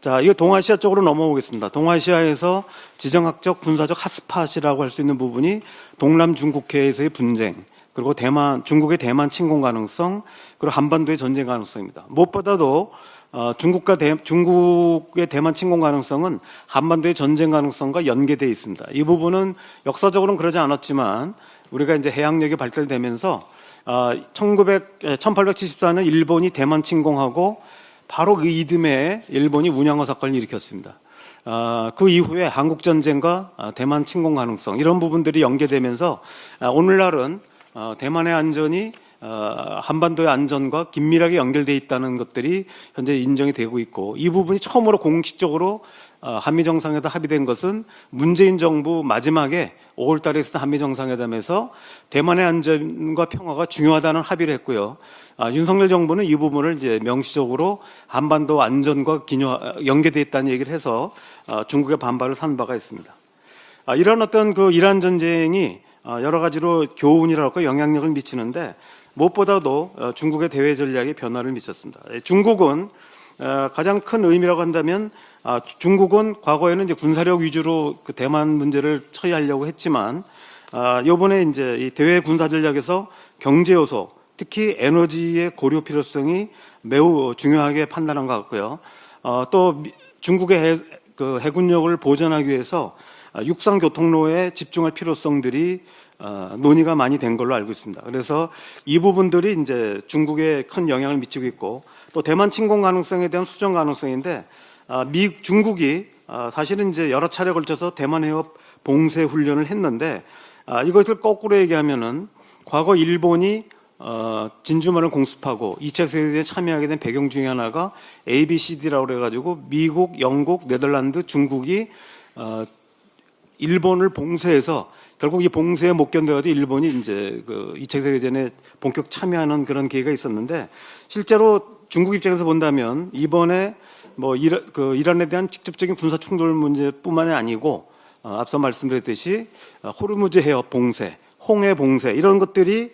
자, 이거 동아시아 쪽으로 넘어오겠습니다. 동아시아에서 지정학적 군사적 핫스팟이라고 할 수 있는 부분이 동남 중국해에서의 분쟁, 그리고 중국의 대만 침공 가능성, 그리고 한반도의 전쟁 가능성입니다. 무엇보다도 중국의 대만 침공 가능성은 한반도의 전쟁 가능성과 연계되어 있습니다. 이 부분은 역사적으로는 그러지 않았지만 우리가 이제 해양력이 발달되면서 1874년 일본이 대만 침공하고 바로 그 이듬해에 일본이 운양호 사건을 일으켰습니다. 그 이후에 한국전쟁과 대만 침공 가능성 이런 부분들이 연계되면서 오늘날은 대만의 안전이 한반도의 안전과 긴밀하게 연결되어 있다는 것들이 현재 인정이 되고 있고, 이 부분이 처음으로 공식적으로 한미정상회담 합의된 것은 문재인 정부 마지막에 5월 달에 있었던 한미정상회담에서 대만의 안전과 평화가 중요하다는 합의를 했고요. 윤석열 정부는 이 부분을 이제 명시적으로 한반도 안전과 연계되어 있다는 얘기를 해서 중국의 반발을 산 바가 있습니다. 이런 어떤 그 이란 전쟁이 여러 가지로 교훈이랄까 영향력을 미치는데, 무엇보다도 중국의 대외 전략에 변화를 미쳤습니다. 중국은 가장 큰 의미라고 한다면, 중국은 과거에는 이제 군사력 위주로 그 대만 문제를 처리하려고 했지만, 이번에 이제 이 대외 군사 전략에서 경제 요소, 특히 에너지의 고려 필요성이 매우 중요하게 판단한 것 같고요. 또 중국의 해군력을 보존하기 위해서 육상 교통로에 집중할 필요성들이 논의가 많이 된 걸로 알고 있습니다. 그래서 이 부분들이 이제 중국에 큰 영향을 미치고 있고, 또 대만 침공 가능성에 대한 수정 가능성인데, 중국이 사실은 이제 여러 차례 걸쳐서 대만 해협 봉쇄 훈련을 했는데, 이것을 거꾸로 얘기하면은 과거 일본이 진주만을 공습하고 2차 세계대전에 참여하게 된 배경 중에 하나가 ABCD라고 그래가지고 미국, 영국, 네덜란드, 중국이 일본을 봉쇄해서 결국 이 봉쇄에 못 견뎌가지고 일본이 이제 그 2차 세계대전에 본격 참여하는 그런 계기가 있었는데, 실제로 중국 입장에서 본다면 이번에 뭐 이란에 대한 직접적인 군사 충돌 문제뿐만이 아니고 앞서 말씀드렸듯이 호르무즈 해협 봉쇄, 홍해 봉쇄 이런 것들이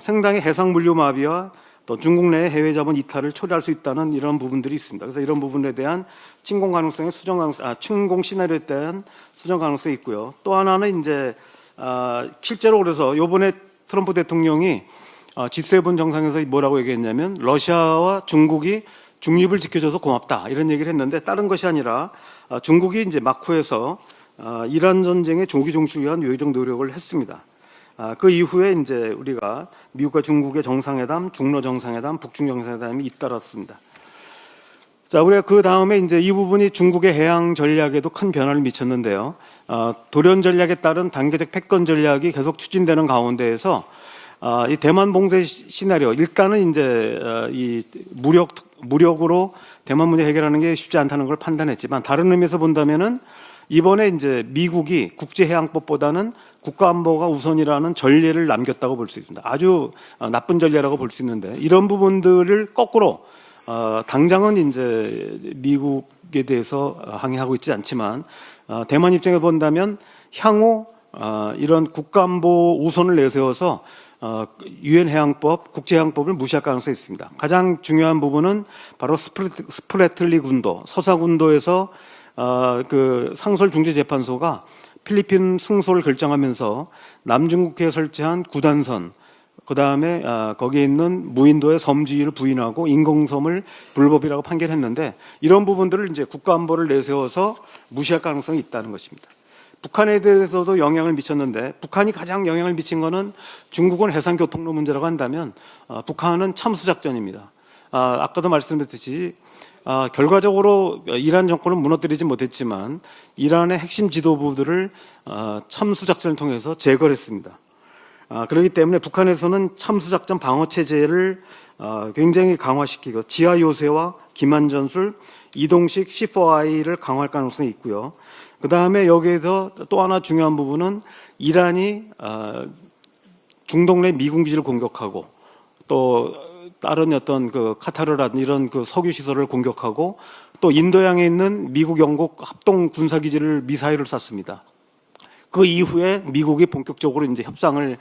상당히 해상 물류 마비와 또 중국 내 해외 자본 이탈을 초래할 수 있다는 이런 부분들이 있습니다. 그래서 이런 부분에 대한 침공 가능성의 수정 가능성, 침공 시나리오에 대한 수정 가능성이 있고요. 또 하나는 이제 실제로 그래서 이번에 트럼프 대통령이 G7 정상에서 뭐라고 얘기했냐면, 러시아와 중국이 중립을 지켜줘서 고맙다 이런 얘기를 했는데, 다른 것이 아니라 중국이 이제 마쿠에서 이란 전쟁의 조기 종식을 위한 외교적 노력을 했습니다. 그 이후에 이제 우리가 미국과 중국의 정상회담, 중러 정상회담, 북중 정상회담이 잇따랐습니다. 자, 우리가 그 다음에 이제 이 부분이 중국의 해양 전략에도 큰 변화를 미쳤는데요. 돌연 전략에 따른 단계적 패권 전략이 계속 추진되는 가운데에서 이 대만 봉쇄 시나리오, 일단은 이제 이 무력으로 대만 문제 해결하는 게 쉽지 않다는 걸 판단했지만, 다른 의미에서 본다면은 이번에 이제 미국이 국제해양법보다는 국가안보가 우선이라는 전례를 남겼다고 볼 수 있습니다. 아주 나쁜 전례라고 볼 수 있는데, 이런 부분들을 거꾸로 당장은 이제 미국에 대해서 항의하고 있지 않지만, 대만 입장에 본다면 향후 이런 국가안보 우선을 내세워서 유엔 해양법, 국제해양법을 무시할 가능성이 있습니다. 가장 중요한 부분은 바로 스프래틀리 군도, 서사 군도에서 그 상설중재재판소가 필리핀 승소를 결정하면서 남중국해에 설치한 구단선, 그 다음에 거기에 있는 무인도의 섬지위를 부인하고 인공섬을 불법이라고 판결했는데, 이런 부분들을 이제 국가안보를 내세워서 무시할 가능성이 있다는 것입니다. 북한에 대해서도 영향을 미쳤는데, 북한이 가장 영향을 미친 거는 중국은 해상교통로 문제라고 한다면 북한은 참수작전입니다. 아까도 말씀드렸듯이 결과적으로 이란 정권을 무너뜨리지 못했지만 이란의 핵심 지도부들을 참수작전을 통해서 제거를 했습니다. 그렇기 때문에 북한에서는 참수작전 방어체제를 굉장히 강화시키고 지하 요새와 기만 전술, 이동식 C4I를 강화할 가능성이 있고요. 그 다음에 여기에서 또 하나 중요한 부분은 이란이 중동 내 미군 기지를 공격하고, 또 다른 어떤 그 카타르라든 이런 그 석유 시설을 공격하고, 또 인도양에 있는 미국, 영국 합동 군사 기지를 미사일을 쐈습니다. 그 이후에 미국이 본격적으로 이제 협상을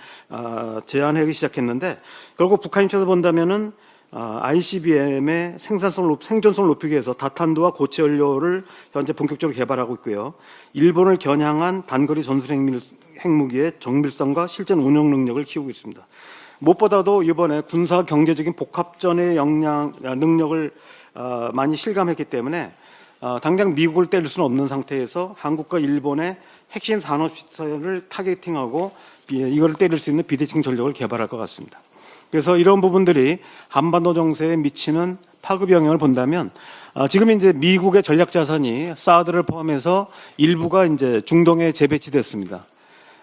제안하기 시작했는데, 결국 북한 입장에서 본다면은 ICBM의 생존성을 높이기 위해서 다탄두와 고체 연료를 현재 본격적으로 개발하고 있고요. 일본을 겨냥한 단거리 전술 핵무기의 정밀성과 실전 운용 능력을 키우고 있습니다. 무엇보다도 이번에 군사 경제적인 복합전의 능력을 많이 실감했기 때문에 당장 미국을 때릴 수는 없는 상태에서 한국과 일본의 핵심 산업시설을 타겟팅하고 이걸 때릴 수 있는 비대칭 전력을 개발할 것 같습니다. 그래서 이런 부분들이 한반도 정세에 미치는 파급 영향을 본다면 지금 이제 미국의 전략 자산이 사드를 포함해서 일부가 이제 중동에 재배치됐습니다.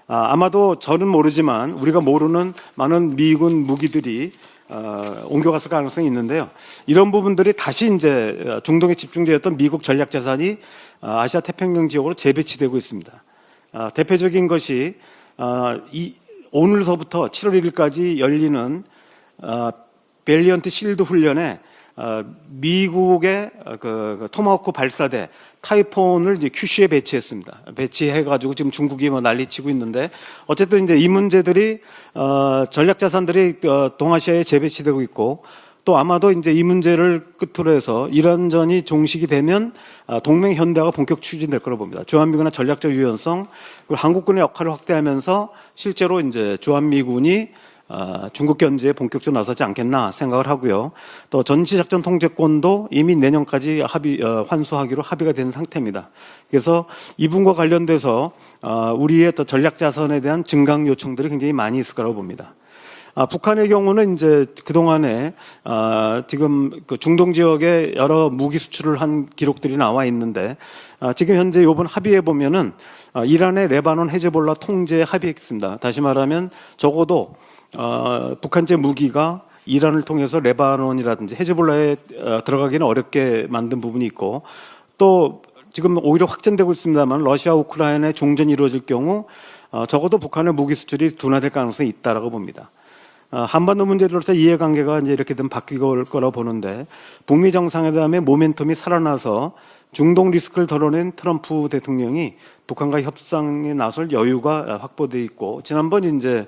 아마도 저는 모르지만 우리가 모르는 많은 미군 무기들이 옮겨갔을 가능성이 있는데요. 이런 부분들이 다시 이제 중동에 집중되었던 미국 전략 자산이 아시아 태평양 지역으로 재배치되고 있습니다. 대표적인 것이 오늘서부터 7월 1일까지 열리는 밸리언트 실드 훈련에 미국의 그 토마호크 발사대 타이폰을 이제 큐슈에 배치했습니다. 배치해가지고 지금 중국이 뭐 난리치고 있는데 어쨌든 이제 이 문제들이 전략 자산들이 동아시아에 재배치되고 있고 또 아마도 이제 이 문제를 끝으로 해서 이란전이 종식이 되면 동맹 현대화가 본격 추진될 거라고 봅니다. 주한미군의 전략적 유연성 그리고 한국군의 역할을 확대하면서 실제로 이제 주한미군이 중국 견제에 본격적으로 나서지 않겠나 생각을 하고요. 또 전시작전 통제권도 이미 내년까지 환수하기로 합의가 된 상태입니다. 그래서 이 부분과 관련돼서 우리의 또 전략 자산에 대한 증강 요청들이 굉장히 많이 있을 거라고 봅니다. 북한의 경우는 이제 그동안에 지금 그 중동 지역에 여러 무기 수출을 한 기록들이 나와 있는데 지금 현재 이번 합의에 보면은 이란의 레바논 헤즈볼라 통제에 합의했습니다. 다시 말하면 적어도 북한제 무기가 이란을 통해서 레바논이라든지 헤즈볼라에 들어가기는 어렵게 만든 부분이 있고 또 지금 오히려 확전되고 있습니다만 러시아 우크라이나의 종전이 이루어질 경우 적어도 북한의 무기 수출이 둔화될 가능성이 있다라고 봅니다. 한반도 문제로서 이해관계가 이제 이렇게 된 바뀔 거라고 보는데 북미 정상회담의 모멘텀이 살아나서 중동 리스크를 덜어낸 트럼프 대통령이 북한과 협상에 나설 여유가 확보돼 있고 지난번 이제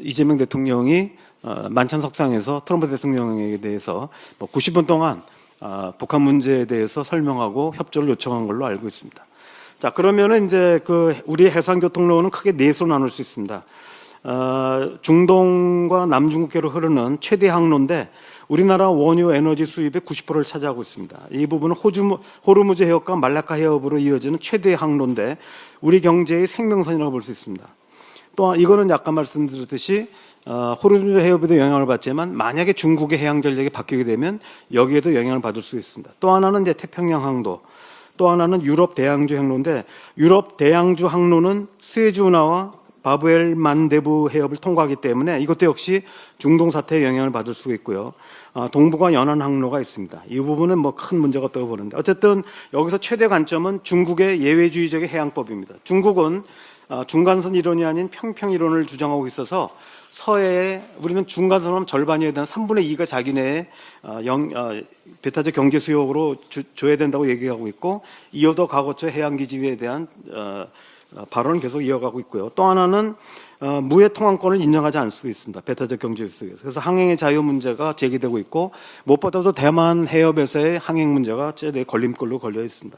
이재명 대통령이 만찬석상에서 트럼프 대통령에 대해서 90분 동안 북한 문제에 대해서 설명하고 협조를 요청한 걸로 알고 있습니다. 자, 그러면은 이제 우리 해상교통로는 크게 넷으로 나눌 수 있습니다. 중동과 남중국해로 흐르는 최대 항로인데 우리나라 원유 에너지 수입의 90%를 차지하고 있습니다. 이 부분은 호르무즈 해협과 말라카 해협으로 이어지는 최대 항로인데 우리 경제의 생명선이라고 볼 수 있습니다. 또한 이거는 아까 말씀드렸듯이 호르무즈 해협에도 영향을 받지만 만약에 중국의 해양 전략이 바뀌게 되면 여기에도 영향을 받을 수 있습니다. 또 하나는 이제 태평양 항로, 또 하나는 유럽 대양주 항로인데 유럽 대양주 항로는 수에즈 운하와 바브엘 만데부 해협을 통과하기 때문에 이것도 역시 중동 사태에 영향을 받을 수 있고요. 동북아 연안 항로가 있습니다. 이 부분은 뭐 큰 문제가 없다고 보는데 어쨌든 여기서 최대 관점은 중국의 예외주의적인 해양법입니다. 중국은 중간선 이론이 아닌 평평 이론을 주장하고 있어서 서해에 우리는 중간선은 절반이어야 되는 3분의 2가 자기네의 배타적 경제 수역으로 줘야 된다고 얘기하고 있고 이어도 과거처 해양기지에 대한 발언을 계속 이어가고 있고요. 또 하나는 무해 통항권을 인정하지 않을 수도 있습니다. 배타적 경제 수역에서. 그래서 항행의 자유 문제가 제기되고 있고 무엇보다도 대만 해협에서의 항행 문제가 최대 걸림돌로 걸려 있습니다.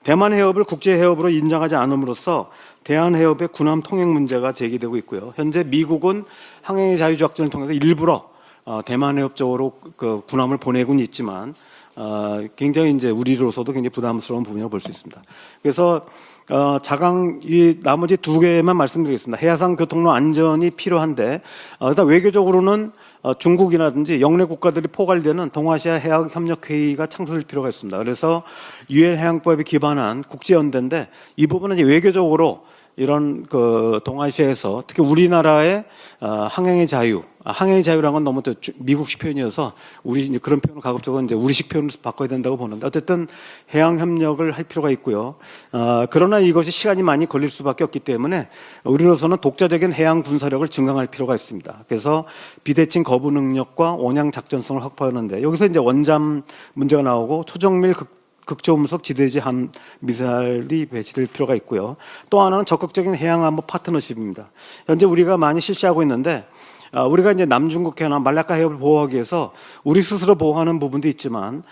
대만 해협을 국제 해협으로 인정하지 않음으로써 대한 해협의 군함 통행 문제가 제기되고 있고요. 현재 미국은 항행의 자유 작전을 통해서 일부러 대만 해협 쪽으로 그 군함을 보내고는 있지만 굉장히 이제 우리로서도 굉장히 부담스러운 부분이라고 볼 수 있습니다. 그래서 이 나머지 두 개만 말씀드리겠습니다. 해상 교통로 안전이 필요한데 일단 외교적으로는 중국이라든지 영내 국가들이 포괄되는 동아시아 해양 협력 회의가 창설될 필요가 있습니다. 그래서 유엔 해양법에 기반한 국제연대인데 이 부분은 이제 외교적으로 이런 그 동아시아에서 특히 우리나라의 항행의 자유, 항행의 자유라는 건 너무 또 미국식 표현이어서 우리 이제 그런 표현을 가급적으로 이제 우리식 표현으로 바꿔야 된다고 보는데 어쨌든 해양 협력을 할 필요가 있고요. 그러나 이것이 시간이 많이 걸릴 수밖에 없기 때문에 우리로서는 독자적인 해양 군사력을 증강할 필요가 있습니다. 그래서 비대칭 거부 능력과 원양 작전성을 확보하는데 여기서 이제 원잠 문제가 나오고 초정밀 극초음속 지대지 함 미사일이 배치될 필요가 있고요. 또 하나는 적극적인 해양안보 파트너십입니다. 현재 우리가 많이 실시하고 있는데 우리가 이제 남중국 해나 말라카 해협을 보호하기 위해서 우리 스스로 보호하는 부분도 있지만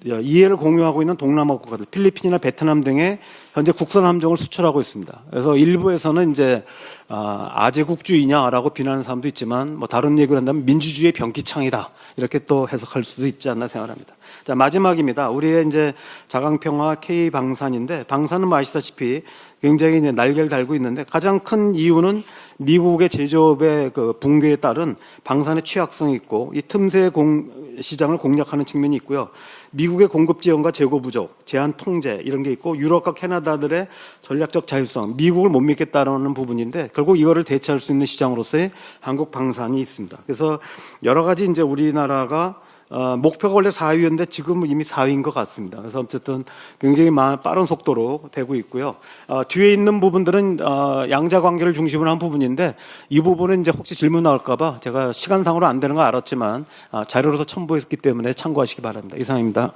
이해를 공유하고 있는 동남아 국가들, 필리핀이나 베트남 등에 현재 국산 함정을 수출하고 있습니다. 그래서 일부에서는 이제 아제국주의냐라고 비난하는 사람도 있지만 뭐 다른 얘기를 한다면 민주주의의 변기창이다 이렇게 또 해석할 수도 있지 않나 생각합니다. 자, 마지막입니다. 우리의 이제 자강평화 K 방산인데 방산은 뭐 아시다시피 굉장히 이제 날개를 달고 있는데 가장 큰 이유는 미국의 제조업의 그 붕괴에 따른 방산의 취약성이 있고 이 틈새 시장을 공략하는 측면이 있고요. 미국의 공급 지원과 재고 부족, 제한 통제 이런 게 있고 유럽과 캐나다들의 전략적 자율성, 미국을 못 믿겠다라는 부분인데 결국 이거를 대체할 수 있는 시장으로서의 한국 방산이 있습니다. 그래서 여러 가지 이제 우리나라가 목표가 원래 4위였는데 지금은 이미 4위인 것 같습니다. 그래서 어쨌든 굉장히 빠른 속도로 되고 있고요. 뒤에 있는 부분들은 양자 관계를 중심으로 한 부분인데 이 부분은 이제 혹시 질문 나올까봐 제가 시간상으로 안 되는 거 알았지만 자료로서 첨부했기 때문에 참고하시기 바랍니다. 이상입니다.